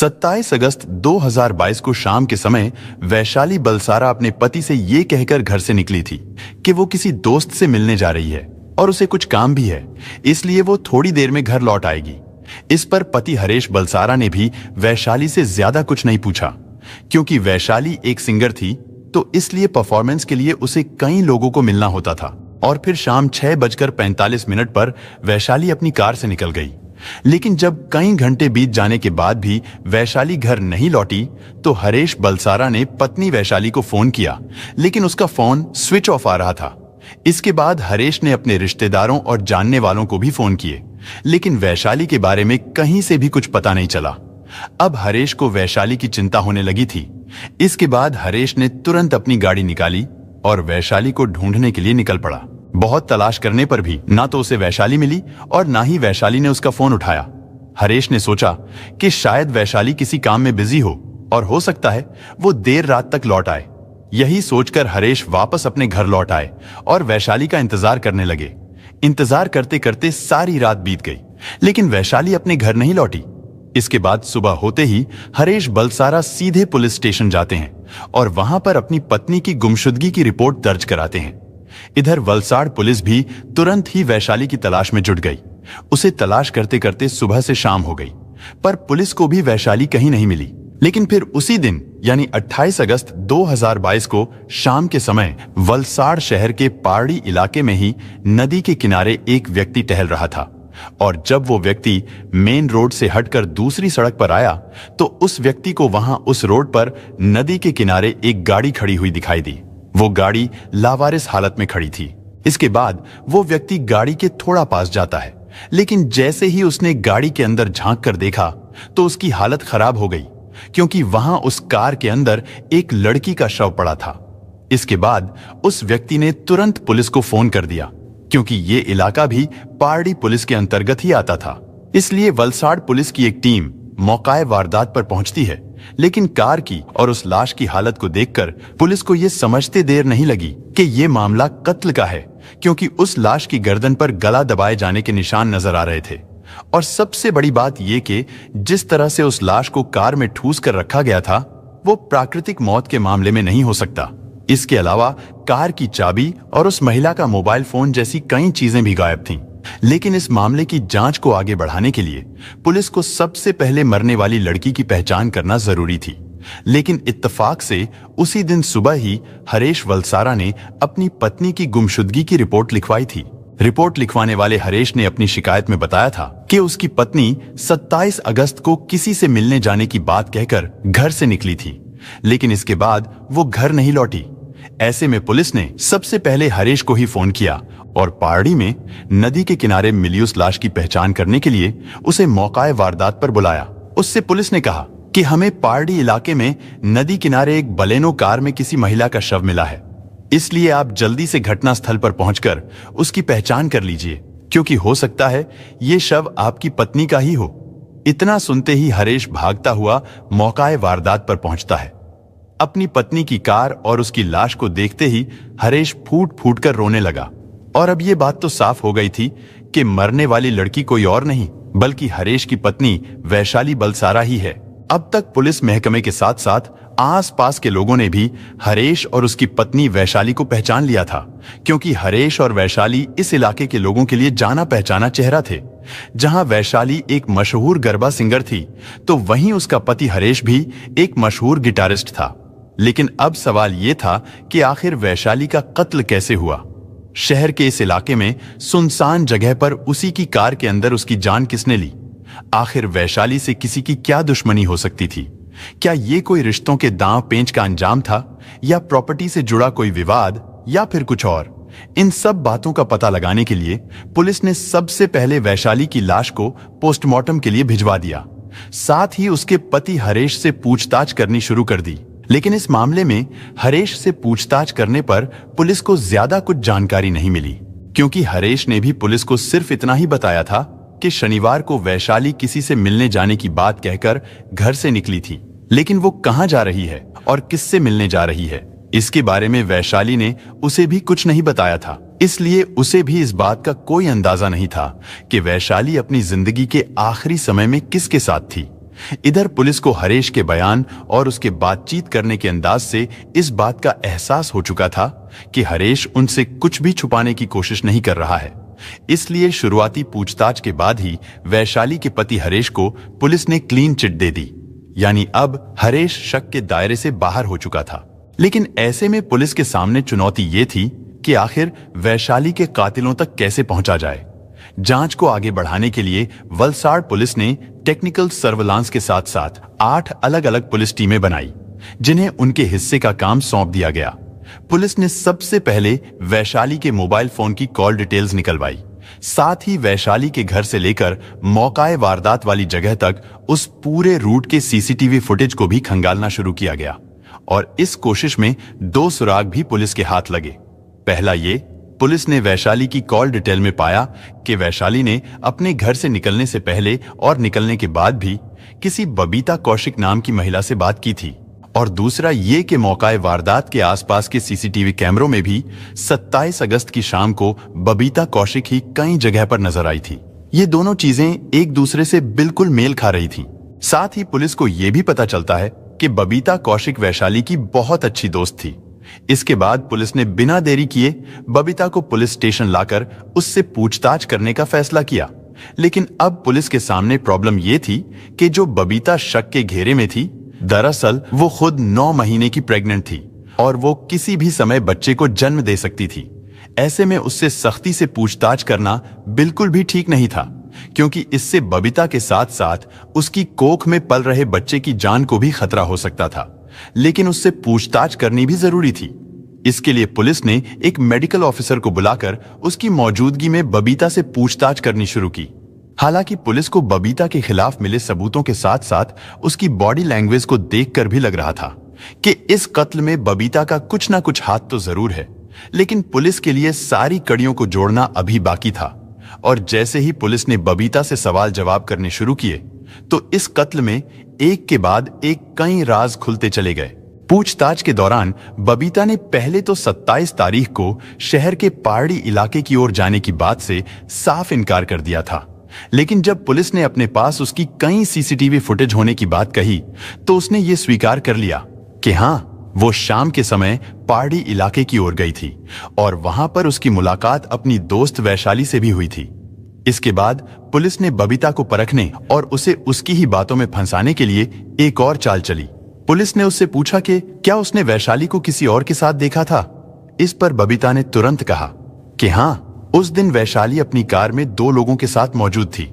27 अगस्त 2022 को शाम के समय वैशाली बलसारा अपने पति से ये कहकर घर से निकली थी कि वो किसी दोस्त से मिलने जा रही है और उसे कुछ काम भी है, इसलिए वो थोड़ी देर में घर लौट आएगी। इस पर पति हरेश बलसारा ने भी वैशाली से ज्यादा कुछ नहीं पूछा, क्योंकि वैशाली एक सिंगर थी तो इसलिए परफॉर्मेंस के लिए उसे कई लोगों को मिलना होता था। और फिर शाम 6:45 पर वैशाली अपनी कार से निकल गई। लेकिन जब कई घंटे बीत जाने के बाद भी वैशाली घर नहीं लौटी तो हरेश बलसारा ने पत्नी वैशाली को फोन किया, लेकिन उसका फोन स्विच ऑफ आ रहा था। इसके बाद हरेश ने अपने रिश्तेदारों और जानने वालों को भी फोन किए, लेकिन वैशाली के बारे में कहीं से भी कुछ पता नहीं चला। अब हरेश को वैशाली की चिंता होने लगी थी। इसके बाद हरेश ने तुरंत अपनी गाड़ी निकाली और वैशाली को ढूंढने के लिए निकल पड़ा। बहुत तलाश करने पर भी ना तो उसे वैशाली मिली और ना ही वैशाली ने उसका फोन उठाया। हरेश ने सोचा कि शायद वैशाली किसी काम में बिजी हो और हो सकता है वो देर रात तक लौट आए। यही सोचकर हरेश वापस अपने घर लौट आए और वैशाली का इंतजार करने लगे। इंतजार करते करते सारी रात बीत गई, लेकिन वैशाली अपने घर नहीं लौटी। इसके बाद सुबह होते ही हरेश बलसारा सीधे पुलिस स्टेशन जाते हैं और वहां पर अपनी पत्नी की गुमशुदगी की रिपोर्ट दर्ज कराते हैं। इधर वलसाड़ पुलिस भी तुरंत ही वैशाली की तलाश में जुट गई। उसे तलाश करते करते सुबह से शाम हो गई, पर पुलिस को भी वैशाली कहीं नहीं मिली। लेकिन फिर उसी दिन यानी 28 अगस्त 2022 को शाम के समय वलसाड़ शहर के पारड़ी इलाके में ही नदी के किनारे एक व्यक्ति टहल रहा था, और जब वो व्यक्ति मेन रोड से हटकर दूसरी सड़क पर आया तो उस व्यक्ति को वहां उस रोड पर नदी के किनारे एक गाड़ी खड़ी हुई दिखाई दी। वो गाड़ी लावारिस हालत में खड़ी थी। इसके बाद वो व्यक्ति गाड़ी के थोड़ा पास जाता है, लेकिन जैसे ही उसने गाड़ी के अंदर झांक कर देखा तो उसकी हालत खराब हो गई, क्योंकि वहां उस कार के अंदर एक लड़की का शव पड़ा था। इसके बाद उस व्यक्ति ने तुरंत पुलिस को फोन कर दिया, क्योंकि ये इलाका भी पारडी पुलिस के अंतर्गत ही आता था। इसलिए वलसाड़ पुलिस की एक टीम मौकाए वारदात पर पहुंचती है, लेकिन कार की और उस लाश की हालत को देखकर पुलिस को यह समझते देर नहीं लगी कि यह मामला कत्ल का है, क्योंकि उस लाश की गर्दन पर गला दबाए जाने के निशान नजर आ रहे थे। और सबसे बड़ी बात यह कि जिस तरह से उस लाश को कार में ठूस कर रखा गया था वो प्राकृतिक मौत के मामले में नहीं हो सकता। इसके अलावा कार की चाबी और उस महिला का मोबाइल फोन जैसी कई चीजें भी गायब थीं। लेकिन इस मामले की जांच को आगे बढ़ाने के लिए पुलिस को सबसे पहले मरने वाली लड़की की पहचान करना जरूरी थी। लेकिन इत्तेफाक से उसी दिन सुबह ही हरेश वलसारा ने अपनी पत्नी की गुमशुदगी की रिपोर्ट लिखवाई थी। रिपोर्ट लिखवाने वाले हरेश ने अपनी शिकायत में बताया था कि उसकी पत्नी 27 अगस्त को किसी से मिलने जाने की बात कहकर घर से निकली थी, लेकिन इसके बाद वो घर नहीं लौटी। ऐसे में पुलिस ने सबसे पहले हरेश को ही फोन किया और पारडी में नदी के किनारे मिली उस लाश की पहचान करने के लिए उसे मौकाए वारदात पर बुलाया। उससे पुलिस ने कहा कि हमें पारडी इलाके में नदी किनारे एक बलेनो कार में किसी महिला का शव मिला है, इसलिए आप जल्दी से घटना स्थल पर पहुंचकर उसकी पहचान कर लीजिए, क्योंकि हो सकता है ये शव आपकी पत्नी का ही हो। इतना सुनते ही हरेश भागता हुआ मौकाए वारदात पर पहुंचता है। अपनी पत्नी की कार और उसकी लाश को देखते ही हरेश फूट फूट कर रोने लगा। और अब ये बात तो साफ हो गई थी कि मरने वाली लड़की कोई और नहीं बल्कि हरेश की पत्नी वैशाली बलसारा ही है। अब तक पुलिस महकमे के साथ साथ आसपास के लोगों ने भी हरेश और उसकी पत्नी वैशाली को पहचान लिया था, क्योंकि हरेश और वैशाली इस इलाके के लोगों के लिए जाना पहचाना चेहरा थे। जहां वैशाली एक मशहूर गरबा सिंगर थी तो वहीं उसका पति हरेश भी एक मशहूर गिटारिस्ट था। लेकिन अब सवाल यह था कि आखिर वैशाली का कत्ल कैसे हुआ। शहर के इस इलाके में सुनसान जगह पर उसी की कार के अंदर उसकी जान किसने ली। आखिर वैशाली से किसी की क्या दुश्मनी हो सकती थी। क्या ये कोई रिश्तों के दांव पेंच का अंजाम था, या प्रॉपर्टी से जुड़ा कोई विवाद, या फिर कुछ और। इन सब बातों का पता लगाने के लिए पुलिस ने सबसे पहले वैशाली की लाश को पोस्टमार्टम के लिए भिजवा दिया। साथ ही उसके पति हरेश से पूछताछ करनी शुरू कर दी। लेकिन इस मामले में हरेश से पूछताछ करने पर पुलिस को ज्यादा कुछ जानकारी नहीं मिली, क्योंकि हरेश ने भी पुलिस को सिर्फ इतना ही बताया था कि शनिवार को वैशाली किसी से मिलने जाने की बात कहकर घर से निकली थी, लेकिन वो कहां जा रही है और किससे मिलने जा रही है इसके बारे में वैशाली ने उसे भी कुछ नहीं बताया था। इसलिए उसे भी इस बात का कोई अंदाजा नहीं था कि वैशाली अपनी जिंदगी के आखिरी समय में किसके साथ थी। इधर पुलिस को हरेश के बयान और उसके बातचीत करने के अंदाज से इस बात का एहसास हो चुका था कि हरेश उनसे कुछ भी छुपाने की कोशिश नहीं कर रहा है। इसलिए शुरुआती पूछताछ के बाद ही वैशाली के पति हरेश को पुलिस ने क्लीन चिट दे दी, यानी अब हरेश शक के दायरे से बाहर हो चुका था। लेकिन ऐसे में पुलिस के सामने चुनौती ये थी कि आखिर वैशाली के कातिलों तक कैसे पहुंचा जाए। जांच को आगे बढ़ाने के लिए वलसाड़ पुलिस ने टेक्निकल सर्विलांस के साथ साथ 8 अलग-अलग पुलिस टीमें बनाई, जिन्हें उनके हिस्से का काम सौंप दिया गया। पुलिस ने सबसे पहले वैशाली के मोबाइल फोन की कॉल डिटेल्स निकलवाई। साथ ही वैशाली के घर से लेकर मौकाए वारदात वाली जगह तक उस पूरे रूट के सीसीटीवी फुटेज को भी खंगालना शुरू किया गया। और इस कोशिश में 2 सुराग भी पुलिस के हाथ लगे। पहला ये, पुलिस ने वैशाली की कॉल डिटेल में पाया कि वैशाली ने अपने घर से निकलने से पहले और निकलने के बाद भी किसी बबीता कौशिक नाम की महिला से बात की थी। और दूसरा ये कि मौकाए वारदात के आसपास के सीसीटीवी कैमरों में भी 27 अगस्त की शाम को बबीता कौशिक ही कई जगह पर नजर आई थी। ये दोनों चीजें एक दूसरे से बिल्कुल मेल खा रही थी। साथ ही पुलिस को यह भी पता चलता है कि बबीता कौशिक वैशाली की बहुत अच्छी दोस्त थी। इसके बाद पुलिस ने बिना देरी किए बबीता को पुलिस स्टेशन लाकर उससे पूछताछ करने का फैसला किया। लेकिन अब पुलिस के सामने प्रॉब्लम यह थी कि जो बबीता शक के घेरे में थी, दरअसल वो खुद 9 महीने की प्रेग्नेंट थी और वो किसी भी समय बच्चे को जन्म दे सकती थी। ऐसे में उससे सख्ती से पूछताछ करना बिल्कुल भी ठीक नहीं था, क्योंकि इससे बबीता के साथ साथ उसकी कोख में पल रहे बच्चे की जान को भी खतरा हो सकता था। लेकिन उससे पूछताछ करनी भी जरूरी थी। इसके लिए पुलिस ने एक मेडिकल ऑफिसर को बुलाकर उसकी मौजूदगी में बबीता से पूछताछ करनी शुरू की। हालांकि पुलिस को बबीता के खिलाफ मिले सबूतों के साथ साथ उसकी बॉडी लैंग्वेज को देखकर भी लग रहा था कि इस कत्ल में बबीता का कुछ ना कुछ हाथ तो जरूर है। लेकिन पुलिस के लिए सारी कड़ियों को जोड़ना अभी बाकी था। और जैसे ही पुलिस ने बबीता से सवाल जवाब करने शुरू किए तो इस कत्ल में एक के बाद एक कई राज खुलते चले गए। पूछताछ के दौरान बबीता ने पहले तो 27 तारीख को शहर के पारडी इलाके की ओर जाने की बात से साफ इनकार कर दिया था। लेकिन जब पुलिस ने अपने पास उसकी कई सीसीटीवी फुटेज होने की बात कही तो उसने ये स्वीकार कर लिया कि हाँ, वो शाम के समय पारडी इलाके की ओर गई थी और वहां पर उसकी मुलाकात अपनी दोस्त वैशाली से भी हुई थी। इसके बाद पुलिस ने बबीता को परखने और उसे उसकी ही बातों में फंसाने के लिए एक और चाल चली। पुलिस ने उससे पूछा कि क्या उसने वैशाली को किसी और के साथ देखा था। इस पर बबीता ने तुरंत कहा कि हाँ, उस दिन वैशाली अपनी कार में 2 लोगों के साथ मौजूद थी।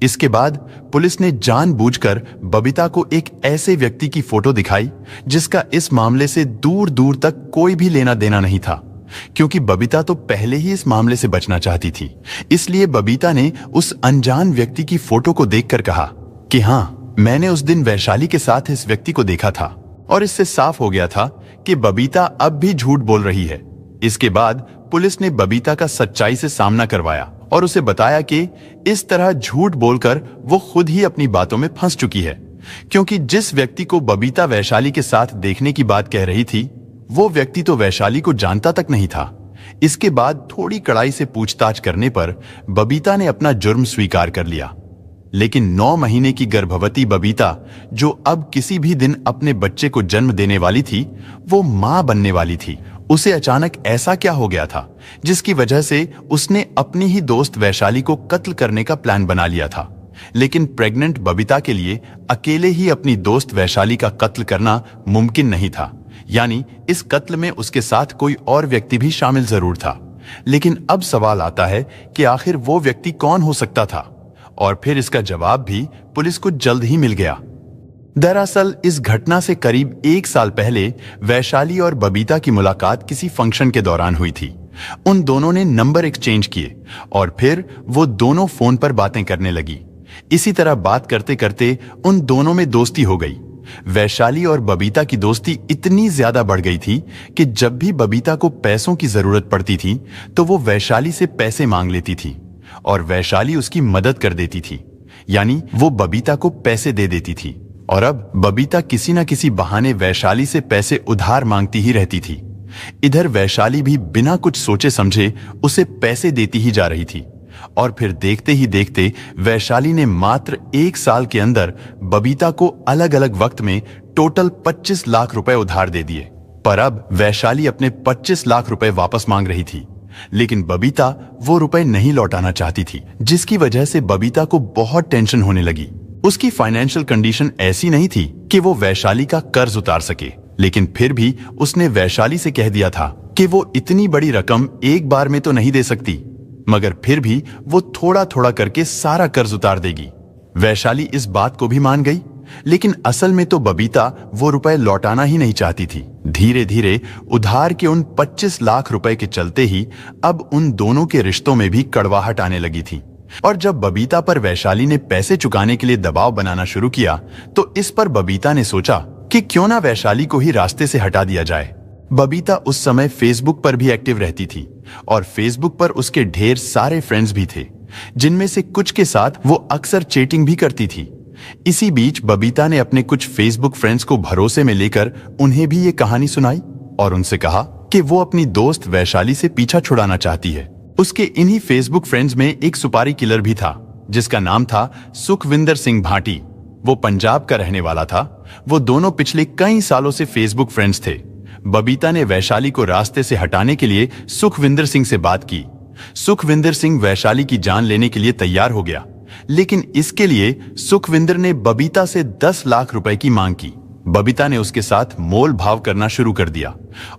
इसके बाद पुलिस ने जानबूझकर बबीता को एक ऐसे व्यक्ति की फोटो दिखाई जिसका इस मामले से दूर दूर तक कोई भी लेना देना नहीं था, क्योंकि बबीता तो पहले ही इस मामले से बचना चाहती थी। इसलिए बबीता ने उस अनजान व्यक्ति की फोटो को देखकर कहा कि हाँ, मैंने उस दिन वैशाली के साथ इस व्यक्ति को देखा था। और इससे साफ हो गया था कि बबीता अब भी झूठ बोल रही है। इसके बाद पुलिस ने बबीता का सच्चाई से सामना करवाया और उसे बताया कि इस तरह झूठ बोलकर वो खुद ही अपनी बातों में फंस चुकी है, क्योंकि जिस व्यक्ति को बबीता वैशाली के साथ देखने की बात कह रही थी वो व्यक्ति तो वैशाली को जानता तक नहीं था। इसके बाद थोड़ी कड़ाई से पूछताछ करने पर बबीता ने अपना जुर्म स्वीकार कर लिया। लेकिन 9 महीने की गर्भवती बबीता, जो अब किसी भी दिन अपने बच्चे को जन्म देने वाली थी, वो मां बनने वाली थी। उसे अचानक ऐसा क्या हो गया था जिसकी वजह से उसने अपनी ही दोस्त वैशाली को कत्ल करने का प्लान बना लिया था। लेकिन प्रेग्नेंट बबीता के लिए अकेले ही अपनी दोस्त वैशाली का कत्ल करना मुमकिन नहीं था, यानी इस कत्ल में उसके साथ कोई और व्यक्ति भी शामिल जरूर था। लेकिन अब सवाल आता है कि आखिर वो व्यक्ति कौन हो सकता था, और फिर इसका जवाब भी पुलिस को जल्द ही मिल गया। दरअसल इस घटना से करीब 1 साल पहले वैशाली और बबीता की मुलाकात किसी फंक्शन के दौरान हुई थी। उन दोनों ने नंबर एक्सचेंज किए और फिर वो दोनों फोन पर बातें करने लगी। इसी तरह बात करते करते उन दोनों में दोस्ती हो गई। वैशाली और बबीता की दोस्ती इतनी ज्यादा बढ़ गई थी कि जब भी बबीता को पैसों की जरूरत पड़ती थी तो वो वैशाली से पैसे मांग लेती थी और वैशाली उसकी मदद कर देती थी, यानी वो बबीता को पैसे दे देती थी। और अब बबीता किसी न किसी बहाने वैशाली से पैसे उधार मांगती ही रहती थी। इधर वैशाली भी बिना कुछ सोचे समझे उसे पैसे देती ही जा रही थी। और फिर देखते ही देखते वैशाली ने मात्र 1 साल के अंदर बबीता को अलग अलग वक्त में टोटल 25 लाख रुपए उधार दे दिए। पर अब वैशाली अपने 25 लाख रुपए वापस मांग रही थी, लेकिन बबीता वो रुपए नहीं लौटाना चाहती थी, जिसकी वजह से बबीता को बहुत टेंशन होने लगी। उसकी फाइनेंशियल कंडीशन ऐसी नहीं थी कि वो वैशाली का कर्ज उतार सके, लेकिन फिर भी उसने वैशाली से कह दिया था कि वो इतनी बड़ी रकम एक बार में तो नहीं दे सकती, मगर फिर भी वो थोड़ा थोड़ा करके सारा कर्ज उतार देगी। वैशाली इस बात को भी मान गई, लेकिन असल में तो बबीता वो रुपए लौटाना ही नहीं चाहती थी। धीरे धीरे उधार के उन 25 लाख रुपए के चलते ही अब उन दोनों के रिश्तों में भी कड़वाहट आने लगी थी। और जब बबीता पर वैशाली ने पैसे चुकाने के लिए दबाव बनाना शुरू किया, तो इस पर बबीता ने सोचा कि क्यों ना वैशाली को ही रास्ते से हटा दिया जाए। बबीता उस समय फेसबुक पर भी एक्टिव रहती थी और फेसबुक पर उसके ढेर सारे फ्रेंड्स भी थे, जिनमें से कुछ के साथ वो अक्सर चैटिंग भी करती थी। इसी बीच बबीता ने अपने कुछ फेसबुक फ्रेंड्स को भरोसे में लेकर उन्हें भी ये कहानी सुनाई और उनसे कहा कि वो अपनी दोस्त वैशाली से पीछा छुड़ाना चाहती है। उसके इन्हीं फेसबुक फ्रेंड्स में एक सुपारी किलर भी था, जिसका नाम था सुखविंदर सिंह भाटी। वो पंजाब का रहने वाला था। वो दोनों पिछले कई सालों से फेसबुक फ्रेंड्स थे। बबीता ने वैशाली को रास्ते से हटाने के लिए सुखविंदर सिंह से बात की। सुखविंदर सिंह वैशाली की जान लेने के लिए तैयार हो गया, लेकिन इसके लिए सुखविंदर ने बबीता से 10 लाख रुपए की मांग की। बबीता ने उसके साथ मोल भाव करना शुरू कर दिया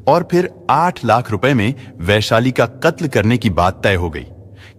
और फिर 8 लाख रुपए में वैशाली का कत्ल करने की बात तय हो गई,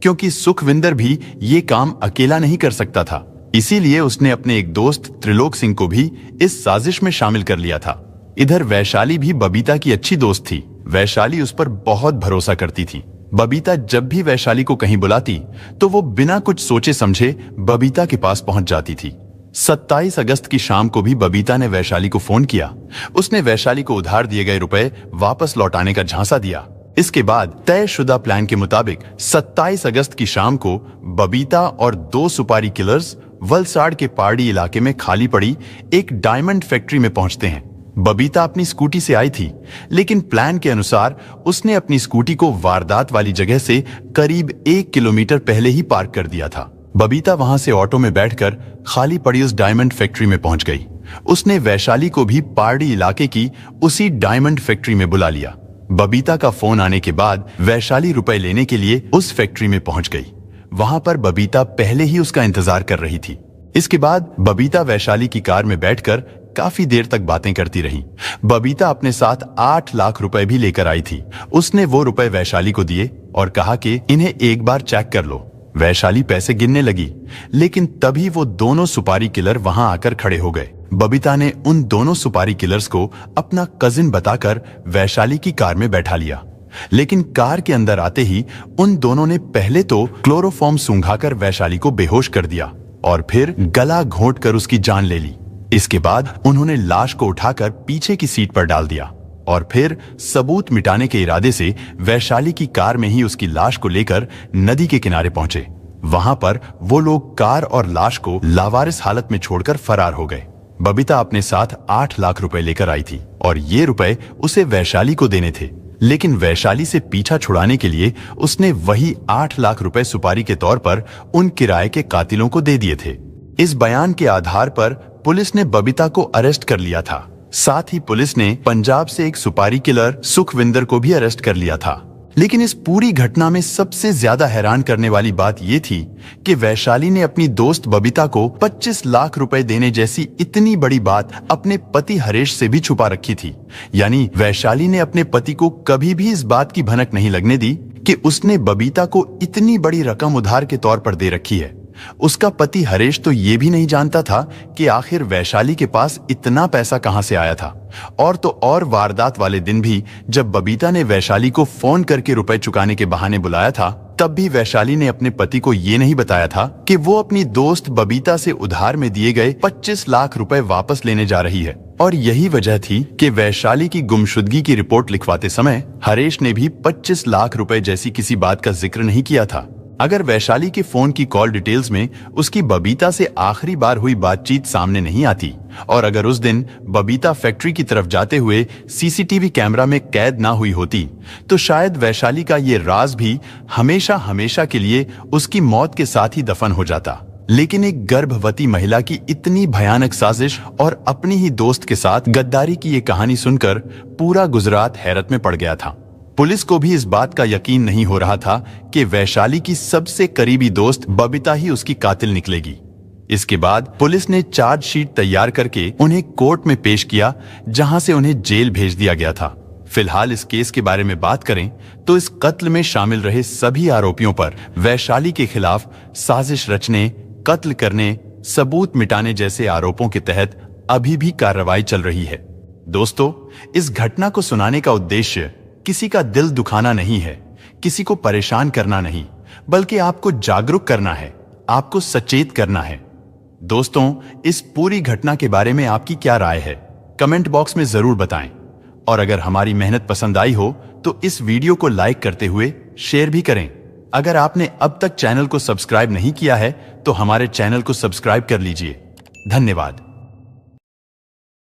क्योंकि सुखविंदर भी ये काम अकेला नहीं कर सकता था। इसीलिए उसने अपने एक दोस्त त्रिलोक सिंह को भी इस साजिश में शामिल कर लिया था। इधर वैशाली भी बबीता की अच्छी दोस्त थी। वैशाली उस पर बहुत भरोसा करती थी। बबीता जब भी वैशाली को कहीं बुलाती तो वो बिना कुछ सोचे समझे बबीता के पास पहुंच जाती थी। 27 अगस्त की शाम को भी बबीता ने वैशाली को फोन किया। उसने वैशाली को उधार दिए गए रुपए वापस लौटाने का झांसा दिया। इसके बाद तयशुदा प्लान के मुताबिक 27 अगस्त की शाम को बबीता और 2 सुपारी किलर्स वलसाड़ के पहाड़ी इलाके में खाली पड़ी एक डायमंड फैक्ट्री में पहुंचते हैं। बबीता अपनी स्कूटी से आई थी, लेकिन प्लान के अनुसार उसने अपनी स्कूटी को वारदात वाली जगह से करीब 1 किलोमीटर पहले ही पार्क कर दिया था। बबीता वहां से ऑटो में बैठकर खाली पड़ी उस डायमंड फैक्ट्री में पहुंच गई। उसने वैशाली को भी पहाड़ी इलाके की उसी डायमंड फैक्ट्री में बुला लिया। बबीता का फोन आने के बाद वैशाली रुपए लेने के लिए उस फैक्ट्री में पहुंच गई। वहां पर बबीता पहले ही उसका इंतजार कर रही थी। इसके बाद बबीता वैशाली की कार में बैठकर काफी देर तक बातें करती रही। बबीता अपने साथ 8 लाख रुपए भी लेकर आई थी। उसने वो रुपए वैशाली को दिए और कहा कि इन्हें एक बार चेक कर लो। वैशाली पैसे गिनने लगी, लेकिन तभी वो दोनों सुपारी किलर वहां आकर खड़े हो गए। बबीता ने उन दोनों सुपारी किलर्स को अपना कजिन बताकर वैशाली की कार में बैठा लिया, लेकिन कार के अंदर आते ही उन दोनों ने पहले तो क्लोरोफॉर्म सूंघाकर वैशाली को बेहोश कर दिया और फिर गला घोंटकर उसकी जान ले ली। इसके बाद उन्होंने लाश को उठाकर पीछे की सीट पर डाल दिया और फिर सबूत मिटाने के इरादे से वैशाली की कार में ही उसकी लाश को लेकर नदी के किनारे पहुंचे। वहां पर वो लोग कार और लाश को लावारिस हालत में छोड़कर फरार हो गए। बबीता अपने साथ 8 लाख रुपए लेकर आई थी और ये रुपए उसे वैशाली को देने थे, लेकिन वैशाली से पीछा छुड़ाने के लिए उसने वही 8 लाख रुपए सुपारी के तौर पर उन किराए के कातिलों को दे दिए थे। इस बयान के आधार पर पुलिस ने बबीता को अरेस्ट कर लिया था। साथ ही पुलिस ने पंजाब से एक सुपारी किलर सुखविंदर को भी अरेस्ट कर लिया था। लेकिन इस पूरी घटना में सबसे ज्यादा हैरान करने वाली बात यह थी कि वैशाली ने अपनी दोस्त बबीता को 25 लाख रुपए देने जैसी इतनी बड़ी बात अपने पति हरेश से भी छुपा रखी थी। यानी वैशाली ने अपने पति को कभी भी इस बात की भनक नहीं लगने दी कि उसने बबीता को इतनी बड़ी रकम उधार के तौर पर दे रखी है। उसका पति हरेश तो ये भी नहीं जानता था कि आखिर वैशाली के पास इतना पैसा कहां से आया था। और तो और वारदात वाले दिन भी जब बबीता ने वैशाली को फोन करके रुपए चुकाने के बहाने बुलाया था, तब भी वैशाली ने अपने पति को ये नहीं बताया था कि वो अपनी दोस्त बबीता से उधार में दिए गए 25 लाख रुपए वापस लेने जा रही है। और यही वजह थी कि वैशाली की गुमशुदगी की रिपोर्ट लिखवाते समय हरेश ने भी 25 लाख रुपए जैसी किसी बात का जिक्र नहीं किया था। अगर वैशाली के फोन की कॉल डिटेल्स में उसकी बबीता से आखिरी बार हुई बातचीत सामने नहीं आती और अगर उस दिन बबीता फैक्ट्री की तरफ जाते हुए सीसीटीवी कैमरा में कैद ना हुई होती तो शायद वैशाली का ये राज भी हमेशा हमेशा के लिए उसकी मौत के साथ ही दफन हो जाता। लेकिन एक गर्भवती महिला की इतनी भयानक साजिश और अपनी ही दोस्त के साथ गद्दारी की ये कहानी सुनकर पूरा गुजरात हैरत में पड़ गया था। पुलिस को भी इस बात का यकीन नहीं हो रहा था कि वैशाली की सबसे करीबी दोस्त बबीता ही उसकी कातिल निकलेगी। इसके बाद पुलिस ने चार्जशीट तैयार करके उन्हें कोर्ट में पेश किया, जहां से उन्हें जेल भेज दिया गया था। फिलहाल इस केस के बारे में बात करें तो इस कत्ल में शामिल रहे सभी आरोपियों पर वैशाली के खिलाफ साजिश रचने, कत्ल करने, सबूत मिटाने जैसे आरोपों के तहत अभी भी कार्रवाई चल रही है। दोस्तों, इस घटना को सुनाने का उद्देश्य किसी का दिल दुखाना नहीं है, किसी को परेशान करना नहीं, बल्कि आपको जागरूक करना है, आपको सचेत करना है। दोस्तों, इस पूरी घटना के बारे में आपकी क्या राय है, कमेंट बॉक्स में जरूर बताएं। और अगर हमारी मेहनत पसंद आई हो तो इस वीडियो को लाइक करते हुए शेयर भी करें। अगर आपने अब तक चैनल को सब्सक्राइब नहीं किया है तो हमारे चैनल को सब्सक्राइब कर लीजिए। धन्यवाद।